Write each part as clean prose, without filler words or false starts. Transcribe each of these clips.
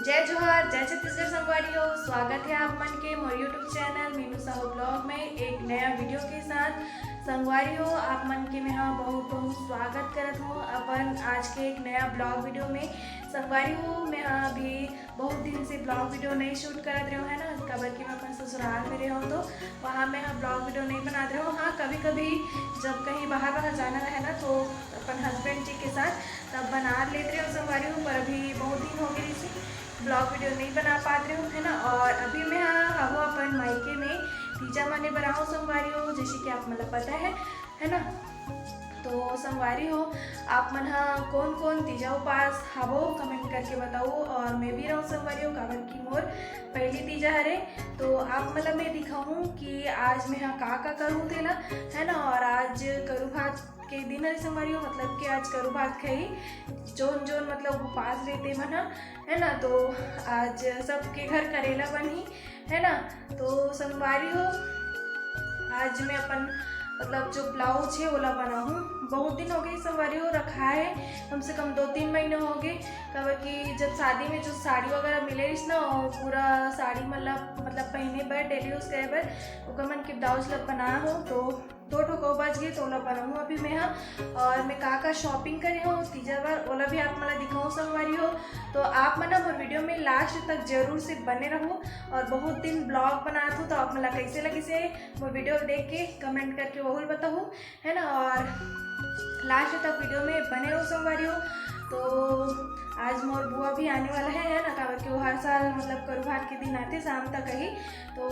जय जोहार, जय छत्तीसगढ़ संगवारी हो। स्वागत है आप मन के मोर YouTube channel Meenu Sahu vlog में एक नया वीडियो के साथ। संगवारी हो आप मन के मैं हाँ बहुत बहुत स्वागत करत हूँ अपन आज के एक नया ब्लॉग वीडियो में। संगवारी हो मैं हाँ अभी बहुत दिन से ब्लॉग वीडियो नहीं शूट करत रहे हो है ना, कबर कि मैं अपन ससुराल में रहे हो तो वहाँ मैं हाँ ब्लॉग वीडियो नहीं बनाते रहे हो। हाँ कभी कभी जब कहीं बाहर जाना रहे ना तो अपन हस्बैंड जी के साथ तब बना लेते रहे हो संगवारी हो, पर अभी बहुत दिन हो गई इसे ब्लॉग वीडियो नहीं बना पाते हो है ना। और अभी मैं हाँ हूँ अपन मायके में तीजा माने बनाओ संगवारी हो, जैसे कि आप मतलब पता है ना। तो संगवारी हो आप मन हाँ कौन कौन तीजा उपास हवो कमेंट करके बताओ। और मैं भी रहूँ संगवारी हो काबर की मोर पहली तीजा हरे, तो आप मतलब मैं दिखाऊँ कि आज मैं हाँ का करूँ तेला है ना। और आज करू भात के दिन है संगवारी हो, मतलब कि आज करू भात खाई जोन जोन मतलब उपास रहते मन है ना। तो आज सबके घर करेला बनी है ना। तो संगवारी हो आज मैं अपन मतलब जो ब्लाउज है ओला बनाऊँ। बहुत दिन हो गए संगवारी हो, रखा है कम से कम 2-3 महीने हो गए। कब कि जब शादी में जो साड़ी वगैरह मिले ना और पूरा साड़ी मतलब पहने पर डेली यूज करे पर ओका मन के ब्लाउज लब बना हो तो 2 ठोको बज गए तो ओला बनाऊँ अभी मैं हाँ। और मैं का शॉपिंग करे हो तीजा बार ओला भी आप मला दिखाऊँ संगवारी हो। तो आप मना मोर वीडियो में लास्ट तक जरूर से बने रहो। और बहुत दिन ब्लॉग बनात हूँ तो आप मला कैसे लगे से मोर वीडियो देख के कमेंट करके वही बताऊँ है ना। और लास्ट तक वीडियो में बने रहो संगवारी हो। तो आज मोर बुआ भी आने वाला है ना, काबर कि वो हर साल मतलब करू भात के दिन आते शाम तक ही। तो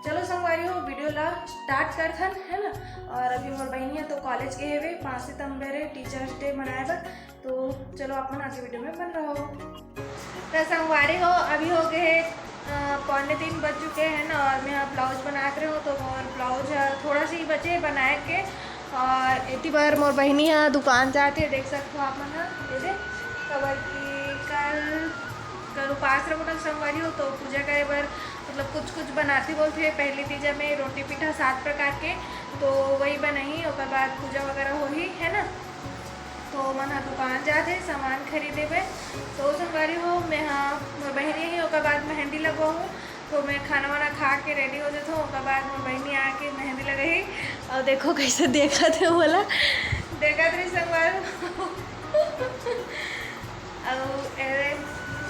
चलो संगवारी हो वीडियो ला स्टार्ट करथन है ना। और अभी मोर बहनिया तो कॉलेज गए हुए 5 सितंबर है टीचर्स डे मनाए बर। तो चलो अपन आज वीडियो में बन रहो। तो संगवारी हो अभी हो गए 2:45 बज चुके हैं ना। और मैं ब्लाउज बना रहे हो तो मोर ब्लाउज थोड़ा सी बचे बनाए के। और इतनी बार मोर बहनी यहाँ दुकान जाते देख सकते हो आप मन दे कबर की कल उपास रहो संगवारी हो। तो पूजा करे बर मतलब कुछ बनाती बोलती है। पहली तीजा में रोटी पीठा 7 प्रकार के तो वही बनाई और बाद पूजा वगैरह हो ही है ना। तो मन दुकान जाते सामान खरीदे पे। तो संगवारी हो मैं हाँ मोर बहनी ही और बाद मेहंदी लगवाऊँ। तो मैं खाना वाना खा के रेडी हो जाता हूँ और बाद मोर बहनी आके मेहंदी लगाई। और देखो कैसे देखा थे बोला देखा थे संगवारी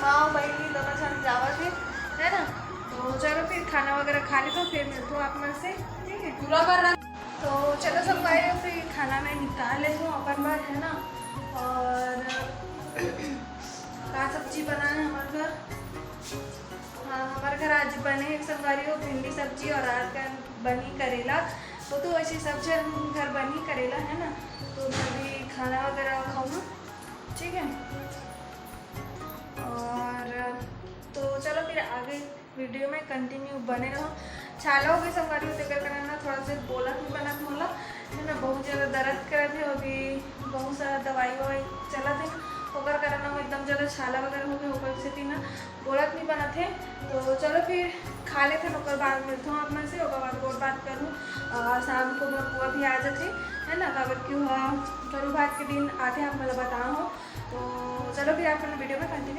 माँ बहनी दोनों साथ जावा थे है ना। तो चलो फिर खाना वगैरह खा ली तो फिर मिलता हूँ आप मन से, ठीक है पूरा कर रहा। तो चलो संगवारी हो फिर खाना मैं निकाल लेती हूँ अपन बार है ना। और का सब्जी बना है हमारे घर। हाँ हमारे घर आज बने संगवारी हो भिंडी सब्जी और रात का बनी करेला। तो ऐसी सब्जी घर बनी करेला है ना। तो मैं भी खाना वगैरह खाऊँ, ठीक है। और तो चलो फिर आगे वीडियो में कंटिन्यू बने रहो। छाला हो गई संगवारी हो तेकर करना थोड़ा सा बोला नहीं बना मोला है ना। बहुत ज़्यादा दर्द करे थे अभी बहुत सारा दवाई ववाई चला थे ओकर करना एकदम ज़्यादा छाला वगैरह हो गया ओकर से ना बोलत नहीं बना थे। तो चलो फिर खा लेते ओकर बाद मिलता हूँ अपना से ओकर बाद और बात करूँ। और शाम को मोर बुआ भी आ जाते है ना, काबर क्यों करू भात के दिन आते आप मतलब बताओ। तो चलो फिर आप वीडियो में कंटिन्यू